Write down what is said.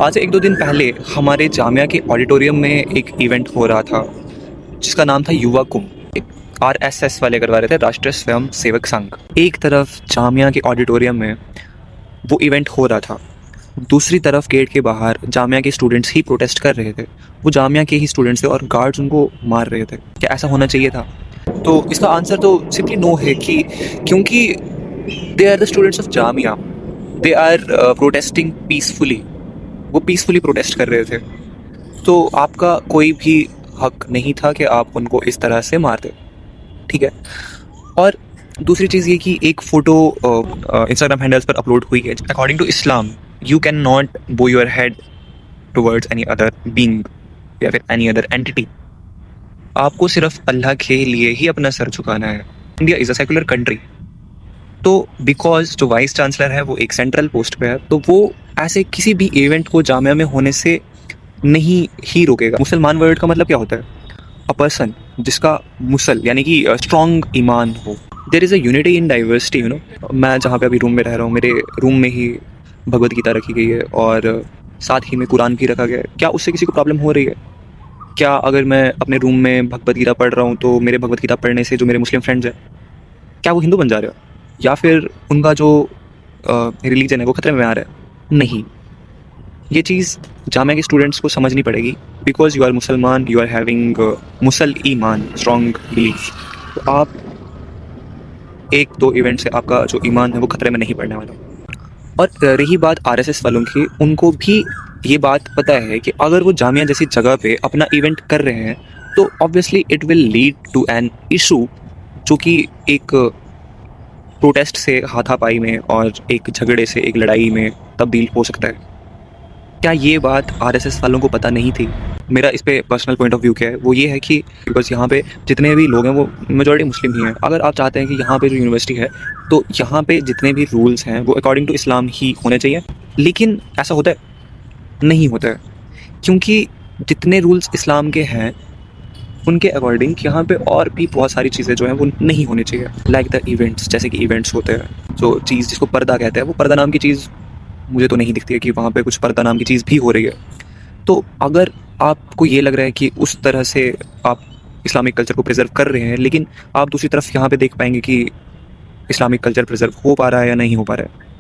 आज से 1-2 दिन पहले हमारे जामिया के ऑडिटोरियम में एक इवेंट हो रहा था जिसका नाम था युवा कुंभ। आरएसएस वाले करवा रहे थे, राष्ट्रीय स्वयं सेवक संघ। एक तरफ जामिया के ऑडिटोरियम में वो इवेंट हो रहा था, दूसरी तरफ गेट के बाहर जामिया के स्टूडेंट्स ही प्रोटेस्ट कर रहे थे। वो जामिया के ही स्टूडेंट्स थे और गार्ड्स उनको मार रहे थे। क्या ऐसा होना चाहिए था? तो इसका आंसर तो सिंपली नो है कि क्योंकि they are the students of Jamia, they are protesting peacefully. वो पीसफुली प्रोटेस्ट कर रहे थे, तो आपका कोई भी हक नहीं था कि आप उनको इस तरह से मार दें, ठीक है। और दूसरी चीज़ ये कि एक फ़ोटो इंस्टाग्राम हैंडल्स पर अपलोड हुई है। According to Islam you can not bow your head towards any other being या फिर एनी अदर एंटिटी। आपको सिर्फ अल्लाह के लिए ही अपना सर झुकाना है। India is a secular country, तो बिकॉज जो वाइस चांसलर है वो एक सेंट्रल पोस्ट पे है, तो वो ऐसे किसी भी इवेंट को जामिया में होने से नहीं ही रोकेगा। मुसलमान वर्ड का मतलब क्या होता है? अ पर्सन जिसका मुसल यानी कि स्ट्रॉन्ग ईमान हो। There is a unity in diversity, you know. मैं जहाँ पे अभी रूम में रह रहा हूँ, मेरे रूम में ही भगवत गीता रखी गई है और साथ ही में कुरान भी रखा गया है। क्या उससे किसी को प्रॉब्लम हो रही है? क्या अगर मैं अपने रूम में भगवत गीता पढ़ रहा हूँ तो मेरे भगवत गीता पढ़ने से जो मेरे मुस्लिम फ्रेंड्स हैं, क्या वो हिंदू बन जा रहे हैं या फिर उनका जो रिलीजन है वो खतरे में आ रहा है? नहीं, ये चीज़ जामिया के स्टूडेंट्स को समझनी पड़ेगी। बिकॉज यू आर मुसलमान, यू आर हैविंग मुसल ईमान, स्ट्रॉन्ग बिलीफ। तो आप एक दो इवेंट से आपका जो ईमान है वो खतरे में नहीं पड़ने वाला। और रही बात आरएसएस वालों की, उनको भी ये बात पता है कि अगर वो जामिया जैसी जगह पे अपना इवेंट कर रहे हैं तो obviously it will lead to an issue, जो कि एक प्रोटेस्ट से हाथापाई में और एक झगड़े से एक लड़ाई में तब्दील हो सकता है। क्या ये बात आरएसएस वालों को पता नहीं थी? मेरा इस पे पर्सनल पॉइंट ऑफ व्यू क्या है, वो ये है कि बिकॉज यहाँ पे जितने भी लोग हैं वो मेजॉरिटी मुस्लिम ही हैं। अगर आप चाहते हैं कि यहाँ पे जो यूनिवर्सिटी है तो यहाँ पे जितने भी रूल्स हैं वो अकॉर्डिंग टू इस्लाम ही होने चाहिए। लेकिन ऐसा होता है? नहीं होता है, क्योंकि जितने रूल्स इस्लाम के हैं उनके अकॉर्डिंग यहाँ पे और भी बहुत सारी चीज़ें जो हैं वो नहीं होनी चाहिए। लाइक द इवेंट्स, जैसे कि इवेंट्स होते हैं, जो चीज़ जिसको पर्दा कहते हैं, वो पर्दा नाम की चीज़ मुझे तो नहीं दिखती है कि वहाँ पे कुछ पर्दा नाम की चीज़ भी हो रही है। तो अगर आपको ये लग रहा है कि उस तरह से आप इस्लामिक कल्चर को प्रिजर्व कर रहे हैं, लेकिन आप दूसरी तरफ यहाँ पे देख पाएंगे कि इस्लामिक कल्चर प्रिजर्व हो पा रहा है या नहीं हो पा रहा है।